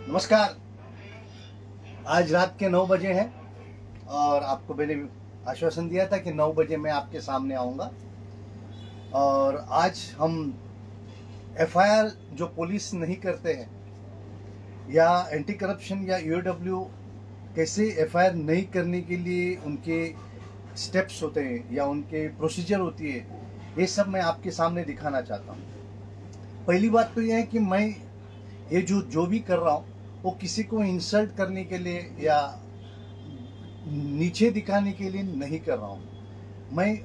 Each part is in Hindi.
नमस्कार। आज रात के 9 बजे हैं और आपको मैंने आश्वासन दिया था कि 9 बजे मैं आपके सामने आऊँगा। और आज हम एफआईआर जो पुलिस नहीं करते हैं या एंटी करप्शन या ईओडब्ल्यू कैसे एफआईआर नहीं करने के लिए उनके स्टेप्स होते हैं या उनके प्रोसीजर होती है, ये सब मैं आपके सामने दिखाना चाहता हूँ। पहली बात तो यह है कि मैं ये जो भी कर रहा हूँ वो किसी को इंसल्ट करने के लिए या नीचे दिखाने के लिए नहीं कर रहा हूँ। मैं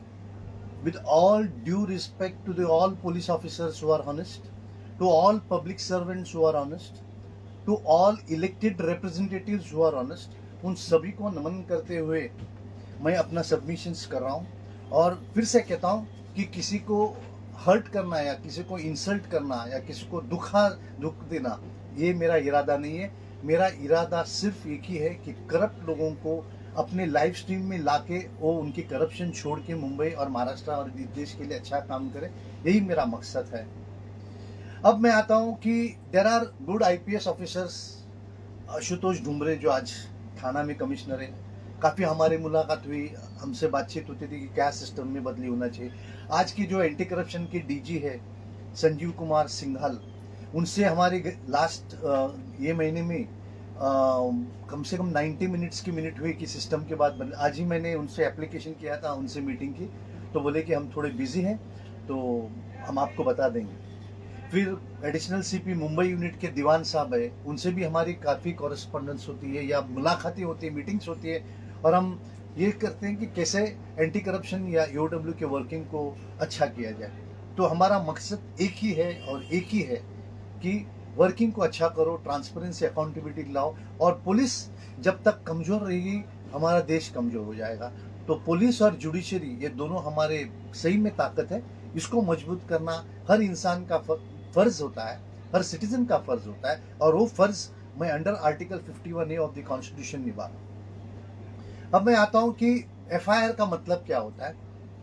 with all due respect to the all police officers who are honest, to all public servants who are honest, to all elected representatives who are honest, उन सभी को नमन करते हुए मैं अपना सबमिशंस कर रहा हूँ। और फिर से कहता हूँ कि किसी को हर्ट करना या किसी को इंसल्ट करना या किसी को दुख देना, ये मेरा इरादा नहीं है। मेरा इरादा सिर्फ एक ही है कि करप्ट लोगों को अपने लाइव स्ट्रीम में लाके वो उनकी करप्शन छोड़ के मुंबई और महाराष्ट्र और देश के लिए अच्छा काम करे, यही मेरा मकसद है। अब मैं आता हूँ कि there are good IPS officers. Ashutosh Dumre जो आज थाना में कमिश्नर है, काफ़ी हमारी मुलाकात हुई, हमसे बातचीत होती थी कि क्या सिस्टम में बदली होना चाहिए। आज की जो एंटी करप्शन की डीजी है संजीव कुमार सिंघल, उनसे हमारी लास्ट ये महीने में कम से कम 90 मिनट्स की मिनट हुई कि सिस्टम के बाद बदले। आज ही मैंने उनसे एप्लीकेशन किया था, उनसे मीटिंग की, तो बोले कि हम थोड़े बिजी हैं तो हम आपको बता देंगे। फिर एडिशनल सीपी मुंबई यूनिट के दीवान साहब है, उनसे भी हमारी काफ़ी कॉरेस्पॉन्डेंस होती है या मुलाकातें होती है, मीटिंग्स होती है, और हम ये करते हैं कि कैसे एंटी करप्शन या ईओडब्ल्यू के वर्किंग को अच्छा किया जाए। तो हमारा मकसद एक ही है और एक ही है कि वर्किंग को अच्छा करो, ट्रांसपेरेंसी अकाउंटेबिलिटी लाओ। और पुलिस जब तक कमज़ोर रहेगी हमारा देश कमज़ोर हो जाएगा। तो पुलिस और जुडिशरी ये दोनों हमारे सही में ताकत है, इसको मजबूत करना हर इंसान का फर्ज होता है, हर सिटीजन का फर्ज होता है, और वो फर्ज मैं under article 51A of the constitution निभा रहा हूँ। अब मैं आता हूँ कि एफआईआर का मतलब क्या होता है।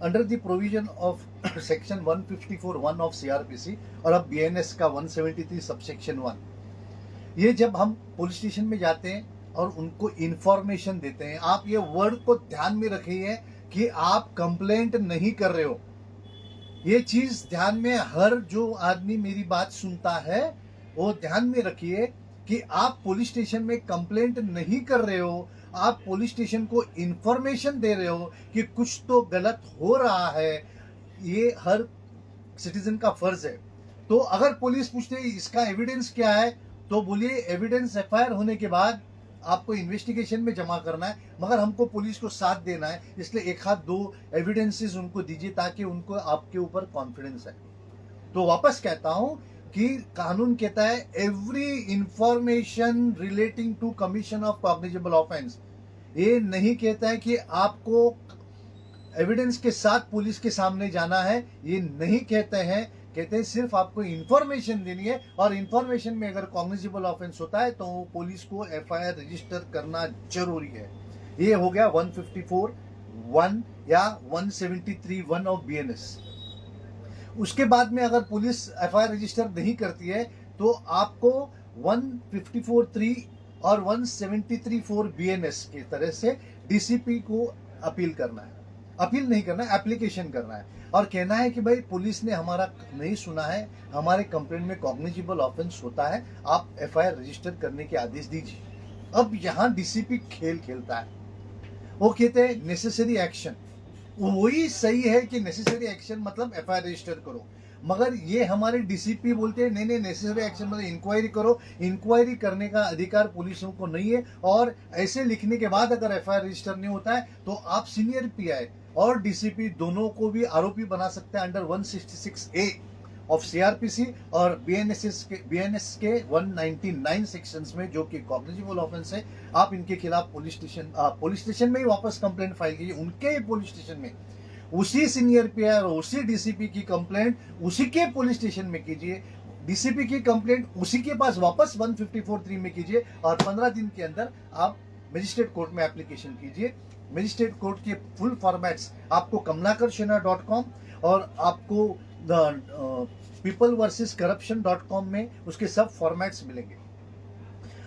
Under the provision of section 154(1) of CrPC और अब बीएनएस का 173 सबसेक्शन 1, ये जब हम पुलिस स्टेशन में जाते हैं और उनको इंफॉर्मेशन देते हैं, आप ये वर्ड को ध्यान में रखिए कि आप कंप्लेंट नहीं कर रहे हो। ये चीज ध्यान में हर जो आदमी मेरी बात सुनता है वो ध्यान में रखिए कि आप पुलिस स्टेशन में कंप्लेंट नहीं कर रहे हो, आप पुलिस स्टेशन को इंफॉर्मेशन दे रहे हो कि कुछ तो गलत हो रहा है। ये हर सिटीजन का फर्ज है। तो अगर पुलिस पूछते इसका एविडेंस क्या है, तो बोलिए एविडेंस एफआईआर होने के बाद आपको इन्वेस्टिगेशन में जमा करना है, मगर हमको पुलिस को साथ देना है, इसलिए एक हाथ दो एविडेंसेस उनको दीजिए ताकि उनको आपके ऊपर कॉन्फिडेंस है। तो वापस कहता हूं कि कानून कहता है every information relating to commission of cognizable offence. ये नहीं कहता है कि आपको एविडेंस के साथ पुलिस के सामने जाना है, ये नहीं कहते हैं। कहते हैं सिर्फ आपको इंफॉर्मेशन देनी है, और इंफॉर्मेशन में अगर कॉग्निजेबल ऑफेंस होता है तो पुलिस को एफआईआर रजिस्टर करना जरूरी है। ये हो गया 154(1) या 173(1) ऑफ बीएनएस। उसके बाद में अगर पुलिस एफआईआर रजिस्टर नहीं करती है तो आपको 154(3) और 173(4) बीएनएस की तरह से डीसीपी को अपील करना है। अपील नहीं करना है, एप्लीकेशन करना है और कहना है कि भाई पुलिस ने हमारा नहीं सुना है, हमारे कंप्लेंट में कॉग्निजेबल ऑफेंस होता है, आप एफआईआर रजिस्टर करने के आदेश दीजिए। अब यहाँ डीसीपी खेल खेलता है, वो कहते हैं नेसेसरी एक्शन। वही सही है कि नेसेसरी एक्शन मतलब एफआईआर रजिस्टर करो, मगर ये हमारे डीसीपी बोलते हैं नहीं नहीं, नेसेसरी एक्शन मतलब इंक्वायरी करो। इंक्वायरी करने का अधिकार पुलिसों को नहीं है, और ऐसे लिखने के बाद अगर एफआईआर रजिस्टर नहीं होता है तो आप सीनियर पीआई और डीसीपी दोनों को भी आरोपी बना सकते हैं अंडर 166A ऑफ सीआरपीसी और बीएनएस के 199 सेक्शंस में, जो कि कॉग्निजेबल ऑफेंस है। आप इनके खिलाफ पुलिस स्टेशन में ही वापस कंप्लेंट फाइल कीजिए, उनके पुलिस स्टेशन में। उसी सीनियर पीआई और उसी डीसीपी की कंप्लेंट उसी के पुलिस स्टेशन में कीजिए, डीसीपी की कंप्लेंट उसी के पास वापस 154(3) में कीजिए, और 15 दिन के अंदर आप मजिस्ट्रेट कोर्ट में एप्लीकेशन कीजिए। मजिस्ट्रेट कोर्ट के फुल फॉर्मेट्स आपको kamlakarshena.com और आपको peopleversuscorruption.com में उसके सब फॉर्मेट्स मिलेंगे।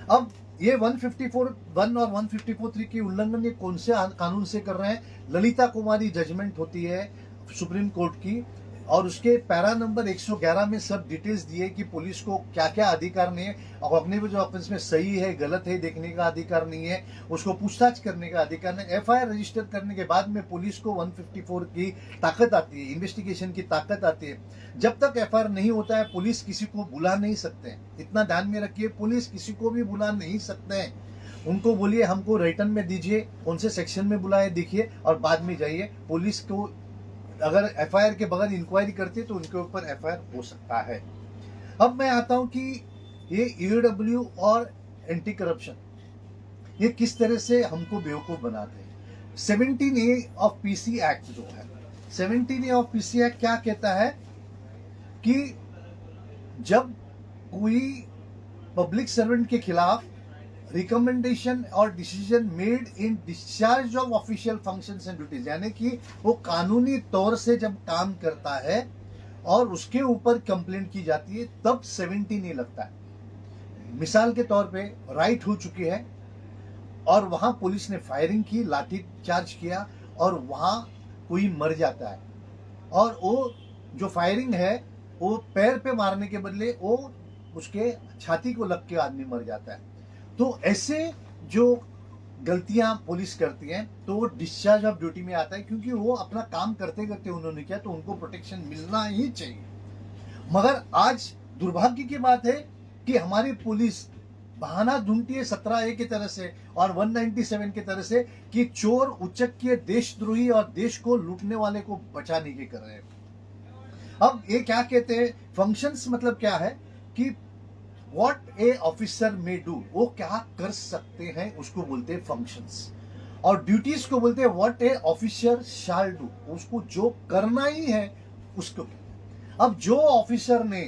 अब ये 154(1) और 154(3) की उल्लंघन ये कौन से कानून से कर रहे हैं? ललिता कुमारी जजमेंट होती है सुप्रीम कोर्ट की, और उसके पैरा नंबर 111 में सब डिटेल्स दिए कि पुलिस को क्या क्या अधिकार नहीं है, कॉग्निटिव ऑफेंस में सही है गलत है देखने का अधिकार नहीं है, उसको पूछताछ करने का अधिकार नहीं। एफआईआर रजिस्टर करने के बाद में पुलिस को 154 की ताकत आती है, इन्वेस्टिगेशन की ताकत आती है। जब तक एफआईआर नहीं होता है पुलिस किसी को बुला नहीं सकते, इतना ध्यान में रखिए, पुलिस किसी को भी बुला नहीं सकते हैं। उनको बोलिए हमको रिटर्न में दीजिए, कौन से सेक्शन में बुलाए देखिए और बाद में जाइए। पुलिस को अगर एफआईआर के बगैर इंक्वायरी करती है तो उनके ऊपर एफआईआर हो सकता है। अब मैं आता हूं कि ये ईओडब्ल्यू और एंटी करप्शन ये किस तरह से हमको बेवकूफ बनाते हैं। 17A ऑफ पीसी एक्ट जो है, 17A ऑफ पीसी एक्ट क्या कहता है कि जब कोई पब्लिक सर्वेंट के खिलाफ रिकमेंडेशन और decision made in discharge of official functions and duties, यानी कि वो कानूनी तौर से जब काम करता है और उसके ऊपर कंप्लेंट की जाती है तब 17A लगता है। मिसाल के तौर पे राइट हो चुकी है और वहां पुलिस ने फायरिंग की, लाठी चार्ज किया और वहां कोई मर जाता है और वो जो फायरिंग है वो पैर पे मारने के बदले वो उसके छाती को लग के आदमी मर जाता है। तो ऐसे जो गलतियां पुलिस करती हैं तो वो डिस्चार्ज ऑफ ड्यूटी में आता है, क्योंकि वो अपना काम करते करते उन्होंने किया तो उनको प्रोटेक्शन मिलना ही चाहिए। मगर आज दुर्भाग्य की बात है कि हमारी पुलिस बहाना ढूंढती है 17A की तरह से और 197 की तरह से कि चोर उचक्के देशद्रोही और देश को लूटने वाले को बचाने के कर रहे हैं। अब ये क्या कहते हैं फंक्शंस, मतलब क्या है कि व्हाट ए ऑफिसर में डू, वो क्या कर सकते हैं उसको बोलते हैं फंक्शंस, और ड्यूटीज को बोलते हैं what A officer shall do, उसको जो करना ही है उसको। अब जो ऑफिसर ने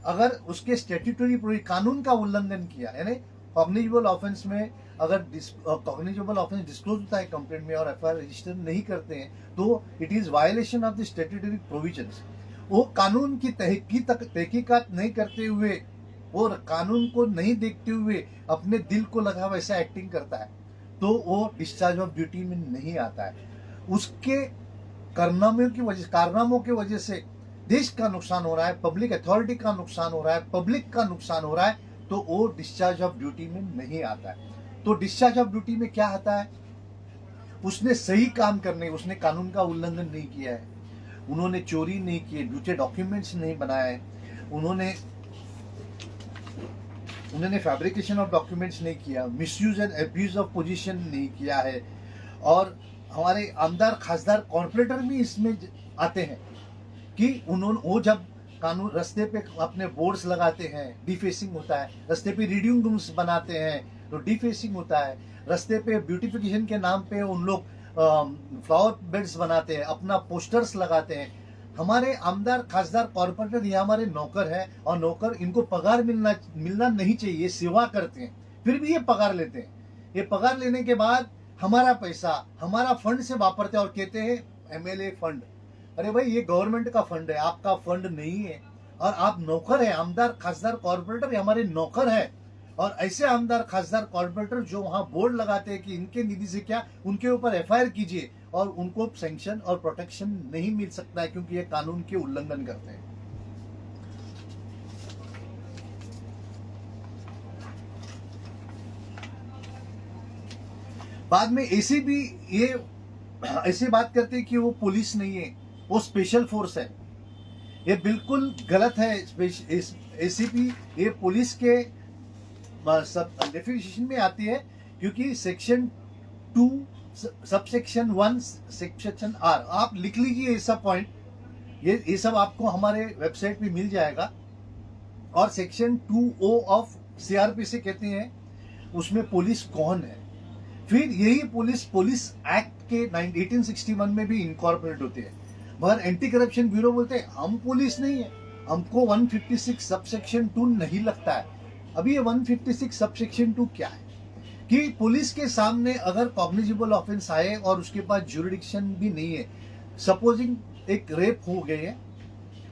अगर उसके स्टैट्यूटरी कानून का उल्लंघन किया, यानी कॉग्निजेबल ऑफेंस में अगर कॉग्निजेबल ऑफेंस डिस्क्लोज होता है कंप्लेंट में और एफआईआर रजिस्टर नहीं करते हैं तो it is violation of the statutory provisions. वो कानून की तहकीकात नहीं करते हुए और कानून को नहीं देखते हुए अपने दिल को लगा वैसा एक्टिंग करता है तो वो डिस्चार्ज ऑफ ड्यूटी में नहीं आता है। उसके कारनामों की वजह से देश का नुकसान हो रहा है, पब्लिक अथॉरिटी का नुकसान हो रहा है, पब्लिक का नुकसान हो रहा है, तो वो डिस्चार्ज ऑफ ड्यूटी में नहीं आता है। तो डिस्चार्ज ऑफ ड्यूटी में क्या आता है, उसने सही काम करने, उसने कानून का उल्लंघन नहीं किया है, उन्होंने चोरी नहीं की है, झूठे डॉक्यूमेंट्स नहीं बनाए, उन्होंने फैब्रिकेशन ऑफ डॉक्यूमेंट्स नहीं किया, misuse and abuse of position नहीं किया है। और हमारे आमदार खासदार कॉर्पोरेटर भी इसमें आते हैं कि वो जब कानून रास्ते पे अपने बोर्ड्स लगाते हैं डिफेसिंग होता है, रास्ते पे रीडिंग रूम्स बनाते हैं तो डिफेसिंग होता है, रास्ते पे ब्यूटिफिकेशन के नाम पे उन लोग फ्लावर बेड्स बनाते हैं, अपना पोस्टर्स लगाते हैं। हमारे आमदार खासदार कॉर्पोरेटर ये हमारे नौकर है और नौकर इनको पगार मिलना नहीं चाहिए, ये सेवा करते हैं फिर भी ये पगार लेते हैं। ये पगार लेने के बाद हमारा पैसा हमारा फंड से वापरते हैं और कहते हैं एमएलए फंड। अरे भाई ये गवर्नमेंट का फंड है, आपका फंड नहीं है और आप नौकर है। आमदार खासदार कॉर्पोरेटर ये हमारे नौकर है और ऐसे आमदार खासदार कॉर्पोरेटर जो वहां बोर्ड लगाते हैं कि इनके निधि से क्या, उनके ऊपर एफआईआर कीजिए और उनको सैंक्शन और प्रोटेक्शन नहीं मिल सकता है क्योंकि ये कानून के उल्लंघन करते हैं। बाद में एसीपी ये ऐसी बात करते हैं कि वो पुलिस नहीं है, वो स्पेशल फोर्स है। ये बिल्कुल गलत है। एसीपी ये पुलिस के सब डेफिनेशन में आती है क्योंकि सेक्शन 2 सबसेक्शन 1 सेक्शन आर, आप लिख लीजिए ये सब पॉइंट, ये सब आपको हमारे वेबसाइट पे मिल जाएगा। और सेक्शन 2O ऑफ सीआरपी से कहते हैं उसमें पुलिस कौन है। फिर यही पुलिस एक्ट के 1861 में भी इनकॉर्पोरेट होती है। मगर एंटी करप्शन ब्यूरो बोलते हैं हम पुलिस नहीं है, हमको 156 सबसेक्शन 2 नहीं लगता है। अभी ये 156 सबसेक्शन 2 क्या है कि पुलिस के सामने अगर कॉग्निजेबल ऑफेंस आए और उसके पास ज्यूरिडिक्शन भी नहीं है, सपोजिंग एक रेप हो गई है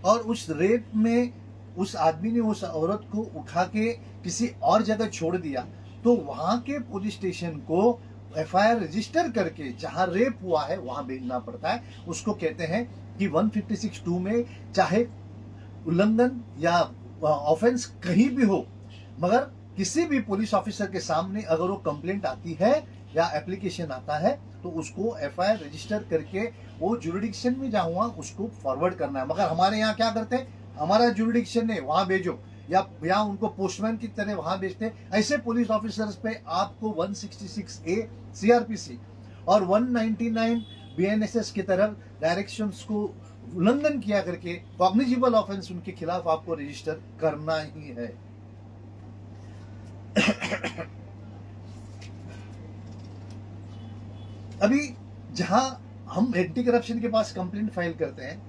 और उस रेप में उस आदमी ने उस औरत को उठा के किसी और जगह छोड़ दिया, तो वहां के पुलिस स्टेशन को एफआईआर रजिस्टर करके जहां रेप हुआ है वहां भेजना पड़ता है। उसको कहते हैं कि 156(2) में चाहे उल्लंघन या ऑफेंस कहीं भी हो, मगर किसी भी पुलिस ऑफिसर के सामने अगर वो कंप्लेंट आती है या एप्लीकेशन आता है तो उसको एफआईआर रजिस्टर करके वो जुरिडिक्शन में जहाँ हुआ उसको फॉरवर्ड करना है। मगर हमारे यहाँ क्या करते हैं, हमारा जुरिडिक्शन है वहां भेजो, या उनको पोस्टमैन की तरह वहां भेजते हैं। ऐसे पुलिस ऑफिसर्स पे आपको 166A सीआरपीसी और 199 बीएनएसएस की तरफ डायरेक्शंस को उल्लंघन किया करके कॉग्निजिबल ऑफेंस उनके खिलाफ आपको रजिस्टर करना ही है। अभी जहां हम एंटी करप्शन के पास कंप्लेंट फाइल करते हैं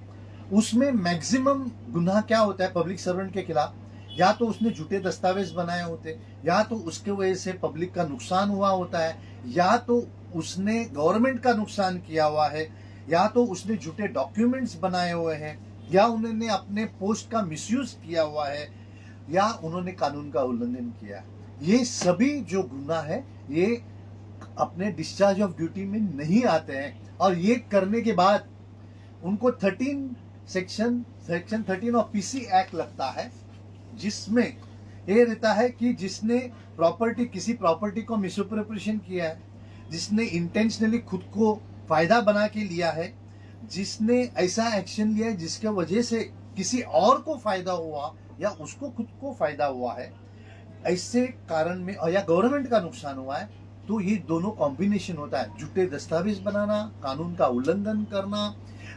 उसमें मैक्सिमम गुनाह क्या होता है पब्लिक सर्वेंट के खिलाफ, या तो उसने झूठे दस्तावेज बनाए होते, या तो उसके वजह से पब्लिक का नुकसान हुआ होता है, या तो उसने गवर्नमेंट का नुकसान किया हुआ है, या तो उसने झूठे डॉक्यूमेंट्स बनाए हुए हैं, या उन्होंने अपने पोस्ट का मिसयूज किया हुआ है, या उन्होंने कानून का उल्लंघन किया। ये सभी जो गुनाह है ये अपने डिस्चार्ज ऑफ ड्यूटी में नहीं आते हैं, और ये करने के बाद उनको सेक्शन 13 ऑफ पीसी एक्ट लगता है, जिसमें ये रहता है कि जिसने किसी प्रॉपर्टी को मिसअप्रोप्रिएशन किया है, जिसने इंटेंशनली खुद को फायदा बना के लिया है, जिसने ऐसा एक्शन लिया है जिसके वजह से किसी और को फायदा हुआ या उसको खुद को फायदा हुआ है, ऐसे कारण में, या गवर्नमेंट का नुकसान हुआ है, तो ये दोनों कॉम्बिनेशन होता है। झूठे दस्तावेज बनाना, कानून का उल्लंघन करना,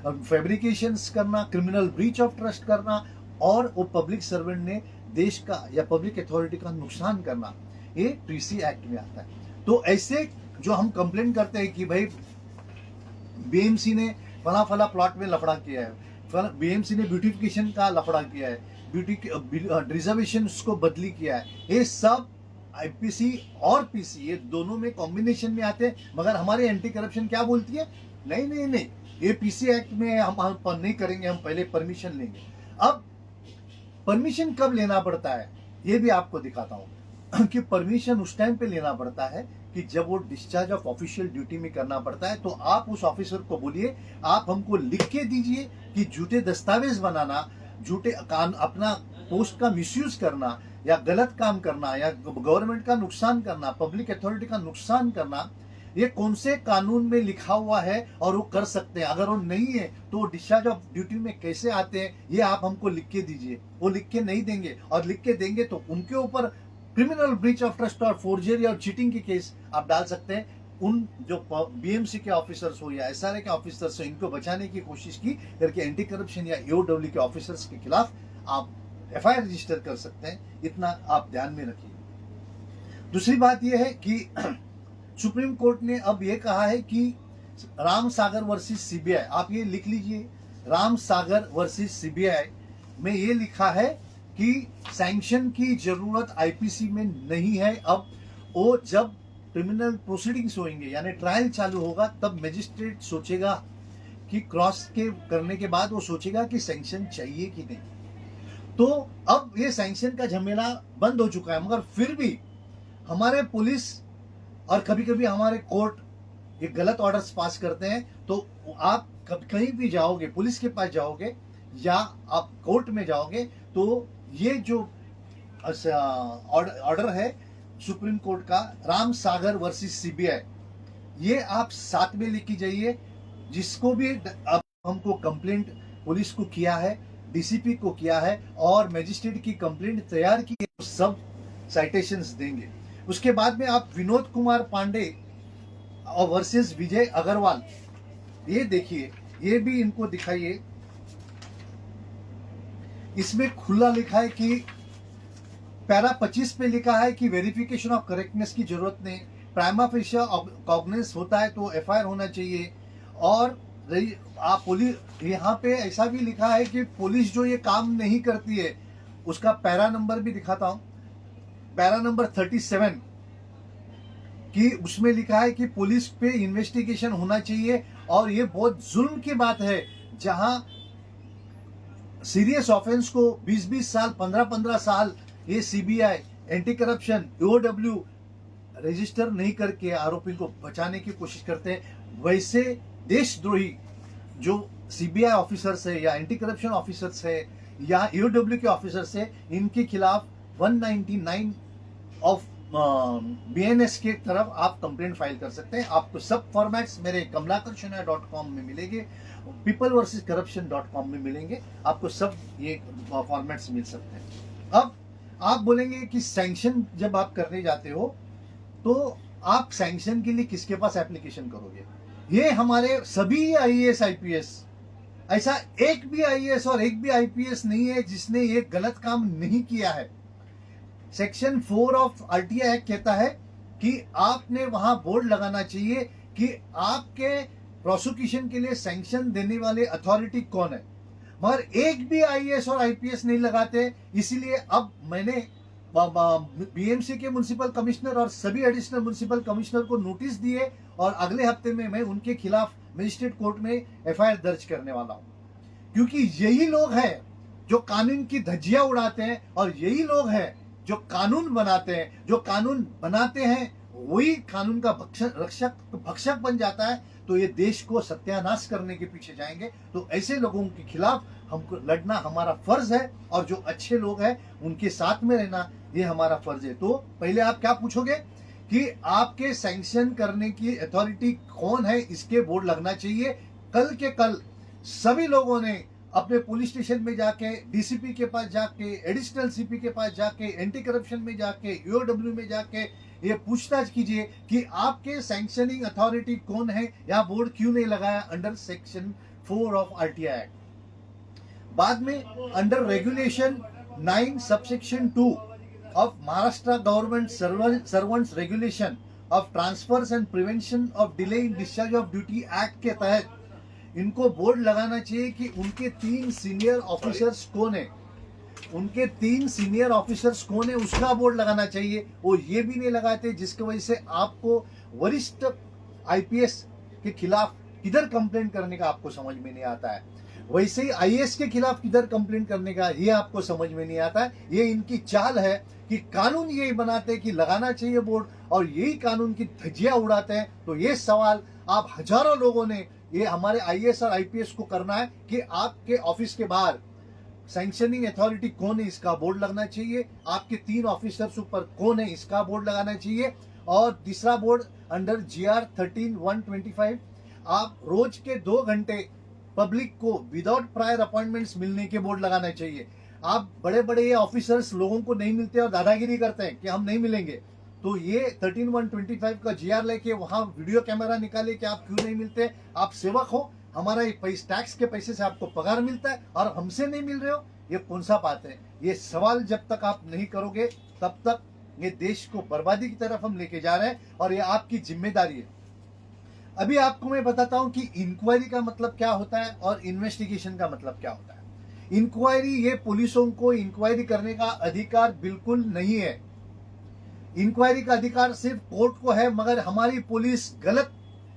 फैब्रिकेशंस करना, क्रिमिनल ब्रीच ऑफ ट्रस्ट करना, और वो पब्लिक सर्वेंट ने देश का या पब्लिक अथॉरिटी का नुकसान करना, ये पीसी एक्ट में आता है। तो ऐसे जो हम कंप्लेंट करते हैं कि भाई बीएमसी ने फला फला प्लॉट में लफड़ा किया है, बीएमसी ने ब्यूटिफिकेशन का लफड़ा किया है, रिजर्वेशन को बदली किया है, ये सब आईपीसी और पीसी ये दोनों में कॉम्बिनेशन में आते हैं। मगर हमारे एंटी करप्शन क्या बोलती है, नहीं नहीं नहीं, ये पीसी एक्ट में हम नहीं करेंगे, हम पहले परमिशन लेंगे। अब परमिशन कब लेना पड़ता है ये भी आपको दिखाता हूं कि परमिशन उस टाइम पे लेना पड़ता है कि जब वो डिस्चार्ज ऑफ ऑफिशियल ड्यूटी में करना पड़ता है। तो आप उस ऑफिसर को बोलिए, आप हमको लिख के दीजिए कि झूठे दस्तावेज बनाना, अपना पोस्ट का मिसयूज करना, या गलत काम करना, या गवर्नमेंट का नुकसान करना, पब्लिक अथॉरिटी का नुकसान करना, ये कौन से कानून में लिखा हुआ है और वो कर सकते हैं। अगर वो नहीं है तो डिस्चार्ज ऑफ ड्यूटी में कैसे आते हैं ये आप हमको लिख के दीजिए। वो लिख के नहीं देंगे, और लिख के देंगे तो उनके ऊपर क्रिमिनल ब्रीच ऑफ ट्रस्ट और फोर्जरी और चीटिंग की केस आप डाल सकते हैं। उन जो बीएमसी के ऑफिसर्स हो या एसआरए के ऑफिसर्स हो, इनको बचाने की कोशिश की करके एंटी करप्शन या ईओडब्ल्यू के ऑफिसर्स के खिलाफ आप एफआईआर रजिस्टर कर सकते हैं। इतना आप ध्यान में रखिए। दूसरी बात यह है कि सुप्रीम कोर्ट ने अब यह कहा है कि राम सागर वर्सेस सीबीआई, आप ये लिख लीजिए, राम सागर वर्सेस सीबीआई में ये लिखा है कि सैंक्शन की जरूरत आईपीसी में नहीं है। अब वो जब क्रिमिनल प्रोसीडिंग्स होंगे यानी ट्रायल चालू होगा तब मजिस्ट्रेट सोचेगा कि क्रॉस के करने के बाद वो सोचेगा कि सैंक्शन चाहिए कि नहीं। तो अब ये सैंक्शन का झमेला बंद हो चुका है, मगर फिर भी हमारे पुलिस और कभी कभी हमारे कोर्ट ये गलत ऑर्डर्स पास करते हैं। तो आप कहीं भी जाओगे, पुलिस के पास जाओगे या आप कोर्ट में जाओगे, तो ये जो ऑर्डर है सुप्रीम कोर्ट का राम सागर वर्सेस सीबीआई, ये आप साथ में लेके जाइए। जिसको भी अब हमको कंप्लेंट पुलिस को किया है, डीसीपी को किया है और मजिस्ट्रेट की कंप्लेंट तैयार की है, तो सब साइटेशंस देंगे। उसके बाद में आप विनोद कुमार पांडे और वर्सेस विजय अग्रवाल, ये देखिए, ये भी इनको दिखाइए। इसमें खुला लिखा है कि पैरा 25 पे लिखा है कि वेरिफिकेशन ऑफ करेक्टनेस की जरूरत नहीं, प्राइमा फेशिया कॉग्निस होता है तो एफआईआर होना चाहिए। और आप पुलिस यहाँ पे ऐसा भी लिखा है कि पुलिस जो ये काम नहीं करती है उसका पैरा नंबर भी दिखाता हूं, पैरा नंबर 37 कि उसमें लिखा है कि पुलिस पे इन्वेस्टिगेशन होना चाहिए। और ये बहुत जुल्म की बात है जहां सीरियस ऑफेंस को 20-20 साल, 15-15 साल ये CBI, anti corruption, EOW register नहीं करके आरोपी को बचाने की कोशिश करते हैं, वैसे देशद्रोही जो सीबीआई ऑफिसर्स है या एंटी करप्शन ऑफिसर्स है या ईओडब्ल्यू के ऑफिसर्स है, इनके खिलाफ 199 ऑफ बीएनएस के तरफ आप कंप्लेंट फाइल कर सकते हैं। आपको सब फॉर्मेट्स मेरे kamlakarshanaya.com में मिलेंगे, peopleversuscorruption.com में मिलेंगे, आपको सब ये फॉर्मेट्स मिल सकते हैं। अब आप बोलेंगे कि सैंक्शन जब आप करने जाते हो तो आप सैंक्शन के लिए किसके पास एप्लीकेशन करोगे? ये हमारे सभी आईएएस आईपीएस, ऐसा एक भी आईएएस और एक भी आईपीएस नहीं है जिसने ये गलत काम नहीं किया है। सेक्शन 4 ऑफ आरटीआई एक्ट कहता है कि आपने वहां बोर्ड लगाना चाहिए कि आपके प्रोसिक्यूशन के लिए सैंक्शन देने वाले अथॉरिटी कौन है, मगर एक भी आईएएस और आईपीएस नहीं लगाते। इसीलिए अब मैंने बीएमसी के म्युनिसिपल कमिश्नर और सभी एडिशनल म्युनिसिपल कमिश्नर को नोटिस दिए और अगले हफ्ते में मैं उनके खिलाफ मजिस्ट्रेट कोर्ट में एफआईआर दर्ज करने वाला हूं, क्योंकि यही लोग हैं जो कानून की धज्जियां उड़ाते हैं और यही लोग हैं जो कानून बनाते हैं। जो कानून बनाते हैं वही कानून का भक्षक बन जाता है, तो ये देश को सत्यानाश करने के पीछे जाएंगे। तो ऐसे लोगों के खिलाफ हमको लड़ना हमारा फर्ज है और जो अच्छे लोग हैं उनके साथ में रहना ये हमारा फर्ज है। तो पहले आप क्या पूछोगे कि आपके सैंक्शन करने की अथॉरिटी कौन है, इसके बोर्ड लगना चाहिए। कल के कल सभी लोगों ने अपने पुलिस स्टेशन में जाके, डीसीपी के पास जाके, एडिशनल सीपी के पास जाके, एंटी करप्शन में जाके, ईओडब्ल्यू में जाके ये पूछताछ कीजिए कि आपके सैंक्शनिंग अथॉरिटी कौन है, या बोर्ड क्यों नहीं लगाया under section 4 of RTI act. बाद में under regulation 9 subsection 2 of Maharashtra government servants regulation of transfers and prevention of delay in discharge of duty act के तहत इनको बोर्ड लगाना चाहिए कि उनके 3 सीनियर ऑफिसर्स कौन है, उनके 3 सीनियर ऑफिसर्स कौन है उसका बोर्ड लगाना चाहिए। वो ये भी नहीं लगाते, जिसकी वजह से आपको वरिष्ठ आईपीएस के खिलाफ किधर कंप्लेंट करने का आपको समझ में नहीं आता है, वैसे ही आईएएस के खिलाफ किधर कंप्लेंट करने का ये आपको समझ में नहीं आता है। ये इनकी चाल है कि कानून यही बनाते हैं कि लगाना चाहिए बोर्ड और यही कानून की धज्जियां उड़ाते हैं। तो ये सवाल आप हजारों लोगों ने ये हमारे आईएएस और आईपीएस को करना है कि आपके ऑफिस के बाहर सैंक्शनिंग अथॉरिटी कौन है इसका बोर्ड लगना चाहिए, आपके 3 ऑफिसर्स ऊपर कौन है इसका बोर्ड लगाना चाहिए। और तीसरा बोर्ड अंडर GR 13/125 आप रोज के 2 घंटे पब्लिक को विदाउट प्रायर अपॉइंटमेंट्स मिलने के बोर्ड लगाना चाहिए। आप बड़े बड़े ऑफिसर्स लोगों को नहीं मिलते और दादागिरी करते हैं कि हम नहीं मिलेंगे, तो ये 13/125 का GR लेके वहां वीडियो कैमरा निकाले कि आप क्यों नहीं मिलते, आप सेवक हो, हमारा टैक्स के पैसे से आपको पगार मिलता है और हमसे नहीं मिल रहे हो, ये कौन सा बात है। ये सवाल जब तक आप नहीं करोगे तब तक ये देश को बर्बादी की तरफ हम लेके जा रहे हैं और ये आपकी जिम्मेदारी है। अभी आपको मैं बताता हूं कि इंक्वायरी का मतलब क्या होता है और इन्वेस्टिगेशन का मतलब क्या होता है। इंक्वायरी, ये पुलिसों को इंक्वायरी करने का अधिकार बिल्कुल नहीं है। इंक्वायरी का अधिकार सिर्फ कोर्ट को है, मगर हमारी पुलिस गलत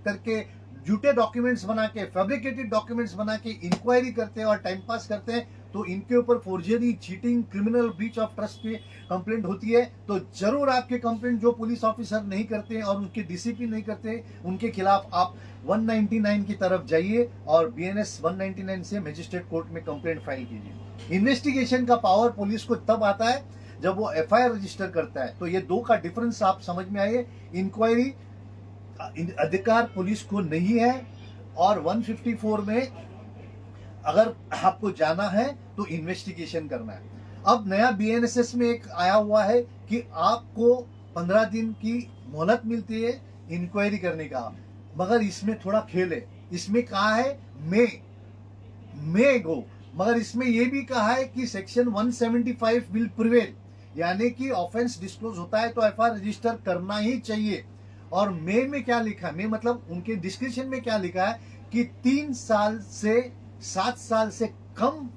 करके झूठे डॉक्यूमेंट्स बना के, फैब्रिकेटेड डॉक्यूमेंट्स बना के इंक्वायरी करते हैं और टाइम पास करते हैं, तो इनके ऊपर forgery, cheating, criminal breach of trust की कंप्लेंट होती है। तो जरूर आपके कंप्लेंट जो पुलिस ऑफिसर नहीं करते और उनके डीसीपी नहीं करते, उनके खिलाफ आप 199 की तरफ जाइए और बीएनएस 199 से मजिस्ट्रेट कोर्ट में कंप्लेंट फाइल कीजिए। इन्वेस्टिगेशन का पावर पुलिस को तब आता है जब वो एफआईआर रजिस्टर करता है। तो ये 2 का डिफरेंस आप समझ में आइए। इंक्वायरी अधिकार पुलिस को नहीं है और 154 में अगर आपको जाना है तो इन्वेस्टिगेशन करना है। अब नया बीएनएसएस में एक आया हुआ है कि आपको 15 दिन की मोहलत मिलती है इंक्वायरी करने का, मगर इसमें थोड़ा खेल है। इसमें कहा है मे गो, मगर इसमें यह भी कहा है कि सेक्शन 175 विल प्रिवेल, यानी कि ऑफेंस डिस्क्लोज होता है तो एफआईआर रजिस्टर करना ही चाहिए। और मे में क्या लिखा है, मे मतलब उनके डिस्क्रिप्शन में क्या लिखा है कि 3 साल से 7 साल से कम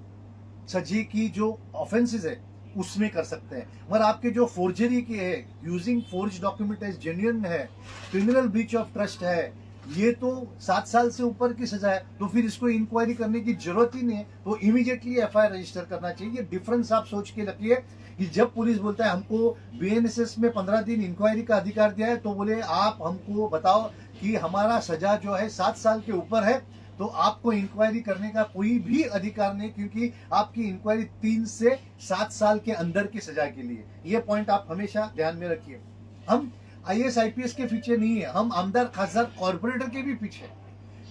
सजा की जो ऑफेंसेस है उसमें कर सकते हैं। मगर आपके जो फोर्जरी के है, using forge document as genuine है, क्रिमिनल ब्रीच ऑफ ट्रस्ट है, ये तो 7 साल से ऊपर की सजा है, तो फिर इसको इंक्वायरी करने की जरूरत ही नहीं है, तो इमीडिएटली एफआईआर रजिस्टर करना चाहिए। डिफरेंस आप सोच के रखिए कि जब पुलिस बोलता है हमको बीएनएसएस में 15 दिन इंक्वायरी का अधिकार दिया है, तो बोले आप हमको बताओ कि हमारा सजा जो है 7 साल के ऊपर है, तो आपको इंक्वायरी करने का कोई भी अधिकार नहीं, क्योंकि आपकी इंक्वायरी 3 से 7 साल के अंदर की सजा के लिए। ये पॉइंट आप हमेशा ध्यान में रखिए। हम आईएएस आईपीएस के पीछे नहीं है, हम आमदार खासदार कॉर्पोरेटर के भी पीछे,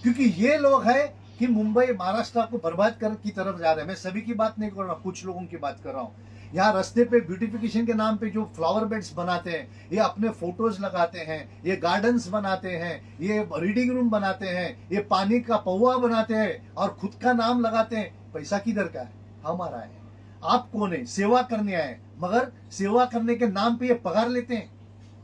क्योंकि ये लोग है कि मुंबई महाराष्ट्र को बर्बाद कर की तरफ जा रहे हैं। मैं सभी की बात नहीं कर रहा, कुछ लोगों की बात कर रहा हूँ। यहाँ रास्ते पे ब्यूटिफिकेशन के नाम पे जो फ्लावर बेड्स बनाते हैं, ये अपने फोटोज लगाते हैं, ये गार्डन्स बनाते हैं, ये रीडिंग रूम बनाते हैं, ये पानी का पौवा बनाते हैं और खुद का नाम लगाते हैं। पैसा किधर का है? हमारा है। आप कौन है? सेवा करने आए, मगर सेवा करने के नाम पे ये पगार लेते हैं।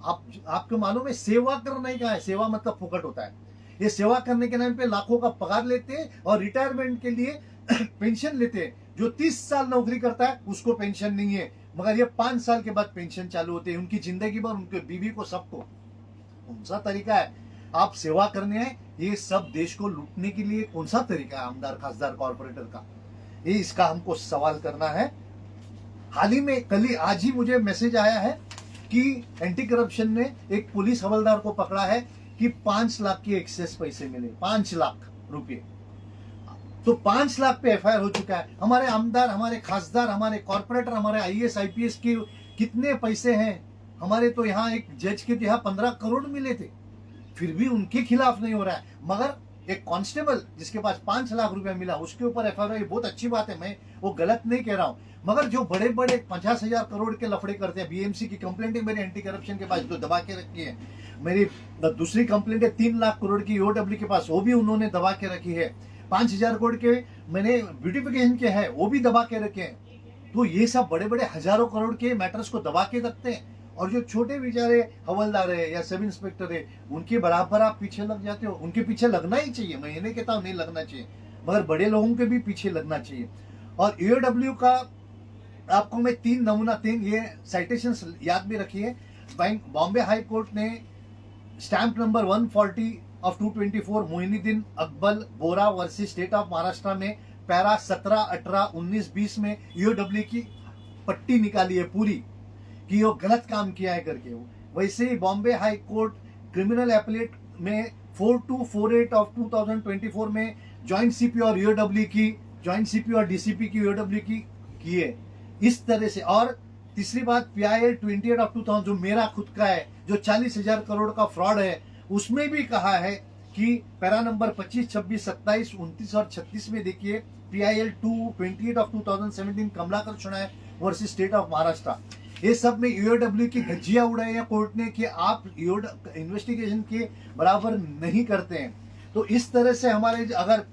आपको मालूम है सेवा करने का है? सेवा मतलब फुकट होता है। ये सेवा करने के नाम पे लाखों का पगार लेते हैं और रिटायरमेंट के लिए पेंशन लेते हैं। जो 30 साल नौकरी करता है उसको पेंशन नहीं है, मगर ये 5 साल के बाद पेंशन चालू होते हैं। उनकी जिंदगी भर, उनके बीवी को, सबको। कौन सा तरीका है? आप सेवा करने आए, ये सब देश को लूटने के लिए कौन सा तरीका है आमदार खासदार कॉर्पोरेटर का? ये इसका हमको सवाल करना है। हाल ही में आज ही मुझे मैसेज आया है कि एंटी करप्शन ने एक पुलिस हवलदार को पकड़ा है कि 5 लाख के एक्सेस पैसे मिले, 5 लाख रुपए। तो 5 लाख पे एफआईआर हो चुका है। हमारे आमदार, हमारे खासदार, हमारे कॉर्पोरेटर, हमारे आईएएस आईपीएस के कितने पैसे हैं? हमारे तो यहाँ एक जज के यहाँ 15 करोड़ मिले थे, फिर भी उनके खिलाफ नहीं हो रहा है। मगर एक कांस्टेबल जिसके पास 5 लाख रुपया मिला, उसके ऊपर एफआईआर। ये बहुत अच्छी बात है, मैं वो गलत नहीं कह रहा हूँ। मगर जो बड़े बड़े 50,000 करोड़ के लफड़े करते हैं, बीएमसी की कंप्लेंट है मेरी एंटी करप्शन के पास, जो दबा के रखी है। मेरी दूसरी कंप्लेंट है 3 लाख करोड़ की ईओडब्ल्यू के पास, वो भी उन्होंने दबा के रखी है। 5,000 करोड़ के मैंने ब्यूटिफिकेशन के है, वो भी दबा के रखे हैं। तो ये सब बड़े बड़े हजारों करोड़ के मैटर्स को दबा के रखते हैं, और जो छोटे बेचारे हवलदार है या सब इंस्पेक्टर है, उनके बराबर आप पीछे लग जाते हो। उनके पीछे लगना ही चाहिए, मैं ये नहीं कहता हूं नहीं लगना चाहिए, मगर बड़े लोगों के भी पीछे लगना चाहिए। और ईओडब्ल्यू का आपको मैं 3 ये साइटेशंस याद भी रखिए। बॉम्बे हाई कोर्ट ने stamp number 140 of 224 Moinuddin Akbal Bora versus state of Maharashtra में पैरा 17, 18, 19, 20 में ईओडब्ल्यू की पट्टी निकाली है पूरी कि वो गलत काम किया है करके। वैसे ही Bombay high court criminal appellate में 4248 ऑफ 2024 में ज्वाइंट सीपी और ईओडब्ल्यू की, ज्वाइंट सीपी और डीसीपी की ईओडब्ल्यू की है इस तरह से। और तीसरी बात, PIL 28 ऑफ 2000 जो मेरा खुद का है, जो 40,000 करोड़ का फ्रॉड है, उसमें भी कहा है कि पैरा नंबर 25, 26, 27, 29 और 36 में देखिए PIL 28 ऑफ 2017 कमलाकर चुनाव वर्सेस स्टेट ऑफ महाराष्ट्र। ये सब में ईओडब्ल्यू की धज्जियां उड़ाई है कोर्ट ने कि आप इन्वेस्टिगेशन के बराबर नहीं करते हैं। तो इस तरह से हमारे अगर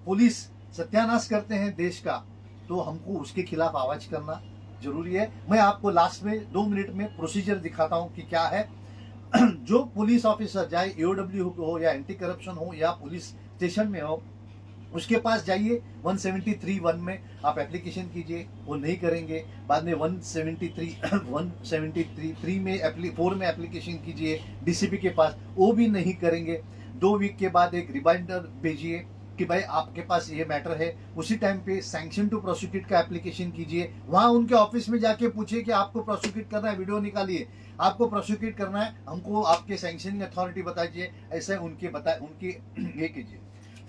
पुलिस सत्यानाश करते हैं देश का, तो हमको उसके खिलाफ आवाज करना जरूरी है। मैं आपको लास्ट में 2 मिनट में प्रोसीजर दिखाता हूं कि क्या है। जो पुलिस ऑफिसर, चाहे ईओडब्ल्यू हो या एंटी करप्शन हो या पुलिस स्टेशन में हो, उसके पास जाइए 173(1) में आप एप्लीकेशन कीजिए। वो नहीं करेंगे, बाद में 173 में 4 में एप्लीकेशन कीजिए डीसीपी के पास, वो भी नहीं करेंगे। 2 वीक के बाद एक रिमाइंडर भेजिए कि भाई आपके पास ये मैटर है। उसी टाइम पे सैंक्शन टू प्रोसिक्यूट का एप्लीकेशन कीजिए। वहां उनके ऑफिस में जाके पूछिए कि आपको प्रोसिक्यूट करना है, वीडियो निकालिए, आपको प्रोसिक्यूट करना है, हमको आपके सैंक्शनिंग अथॉरिटी बताइए, ऐसे उनके ये कीजिए।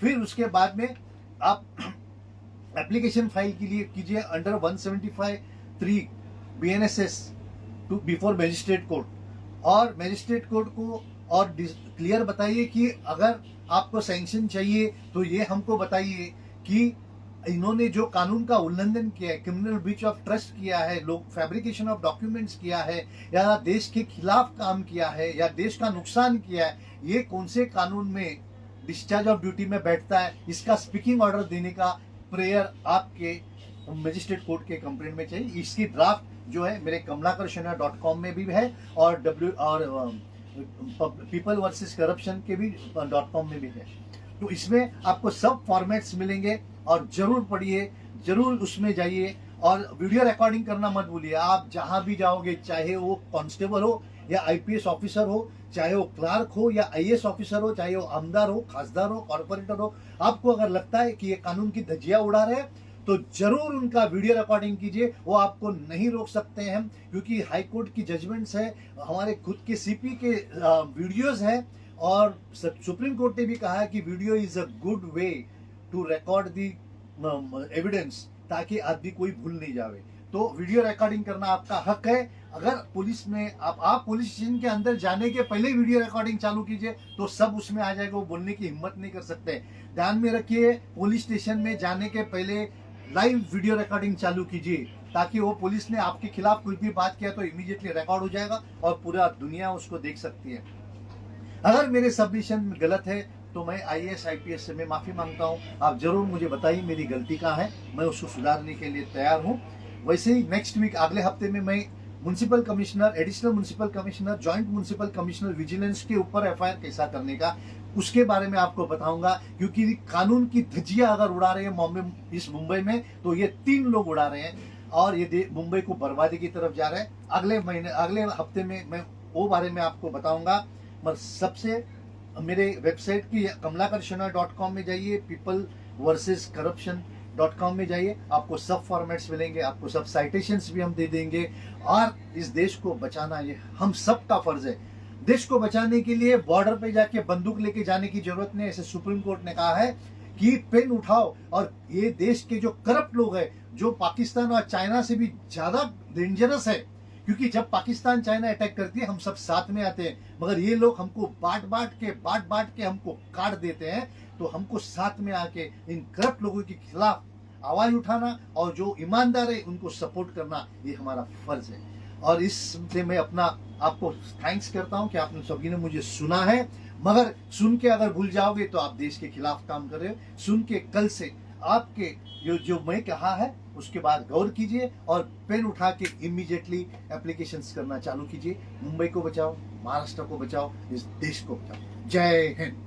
फिर उसके बाद में आप एप्लीकेशन फाइल के लिए कीजिए under 175(3) BNSS to before magistrate court. और मजिस्ट्रेट कोर्ट को और क्लियर बताइए कि अगर आपको सैंक्शन चाहिए तो ये हमको बताइए कि इन्होंने जो कानून का उल्लंघन किया है, क्रिमिनल ब्रीच ऑफ ट्रस्ट किया है, लोग फैब्रिकेशन ऑफ डॉक्यूमेंट्स किया है, या देश के खिलाफ काम किया है, या देश का नुकसान किया है, ये कौन से कानून में डिस्चार्ज ऑफ ड्यूटी में बैठता है, इसका स्पीकिंग ऑर्डर देने का प्रेयर आपके मजिस्ट्रेट कोर्ट के कंप्लेंट में चाहिए। इसकी ड्राफ्ट जो है मेरे kamlakarshana.com में भी है, और पीपल वर्सेस करप्शन के भी .com में भी है। तो इसमें आपको सब फॉर्मेट्स मिलेंगे, और जरूर पढ़िए, जरूर उसमें जाइए और वीडियो रिकॉर्डिंग करना मत भूलिए। आप जहां भी जाओगे, चाहे वो कांस्टेबल हो या आईपीएस ऑफिसर हो, चाहे वो क्लार्क हो या आईएएस ऑफिसर हो, चाहे वो आमदार हो, खासदार हो, कॉर्पोरेटर हो, आपको अगर लगता है कि ये कानून की धज्जियां उड़ा रहे हैं तो जरूर उनका वीडियो रिकॉर्डिंग कीजिए। वो आपको नहीं रोक सकते हैं, क्योंकि हाई कोर्ट की जजमेंट्स है, हमारे खुद के सीपी के वीडियोस है, और सुप्रीम कोर्ट ने भी कहा है कि video is a good way to record the evidence, ताकि आदमी कोई भूल नहीं जावे। तो वीडियो रिकॉर्डिंग करना आपका हक है। अगर पुलिस में आप पुलिस स्टेशन के अंदर जाने के पहले वीडियो रिकॉर्डिंग चालू कीजिए तो सब उसमें आ जाएगा, वो बोलने की हिम्मत नहीं कर सकते। ध्यान में रखिए, पुलिस स्टेशन में जाने के पहले लाइव वीडियो रिकॉर्डिंग चालू कीजिए, ताकि वो पुलिस ने आपके खिलाफ कोई भी बात किया तो इमीडिएटली रिकॉर्ड हो जाएगा और पूरा दुनिया उसको देख सकती है। अगर मेरे सबमिशन गलत है तो मैं आईएएस आईपीएस से मैं माफी मांगता हूं। आप जरूर मुझे बताइए मेरी गलती कहाँ है, मैं उसको सुधारने के लिए तैयार हूं। वैसे ही नेक्स्ट वीक, अगले हफ्ते में मैं municipal commissioner, additional municipal commissioner, joint municipal commissioner vigilance के ऊपर एफआईआर कैसा करने का, उसके बारे में आपको बताऊंगा। क्योंकि कानून की धज्जियां अगर उड़ा रहे हैं इस मुंबई में, तो ये 3 लोग उड़ा रहे हैं और ये मुंबई को बर्बादी की तरफ जा रहे हैं। अगले हफ्ते में मैं वो बारे में आपको बताऊंगा। मगर सबसे मेरे वेबसाइट की kamlakar.com में जाइए, peopleversuscorruption.com में जाइए, आपको सब फॉर्मेट्स मिलेंगे, आपको सब साइटेशंस भी हम दे देंगे। और इस देश को बचाना ये हम सब का फर्ज है। देश को बचाने के लिए बॉर्डर पे जाके बंदूक लेके जाने की जरूरत नहीं। ऐसे सुप्रीम कोर्ट ने कहा है कि पेन उठाओ, और ये देश के जो करप्ट लोग हैं, जो पाकिस्तान और चाइना से भी ज्यादा डेंजरस है, क्योंकि जब पाकिस्तान चाइना अटैक करती है हम सब साथ में आते हैं, मगर ये लोग हमको बांट बांट के हमको काट देते हैं। तो हमको साथ में आके इन करप्ट लोगों के खिलाफ आवाज उठाना और जो ईमानदार है उनको सपोर्ट करना, ये हमारा फर्ज है। और इससे मैं अपना आपको थैंक्स करता हूं कि आपने सभी ने मुझे सुना है। मगर सुन के अगर भूल जाओगे तो आप देश के खिलाफ काम कर रहे हो। सुन के कल से आपके जो मैं कहा है उसके बाद गौर कीजिए और पेन उठा के इमीडिएटली एप्लीकेशंस करना चालू कीजिए। मुंबई को बचाओ, महाराष्ट्र को बचाओ, इस देश को बचाओ। जय हिंद।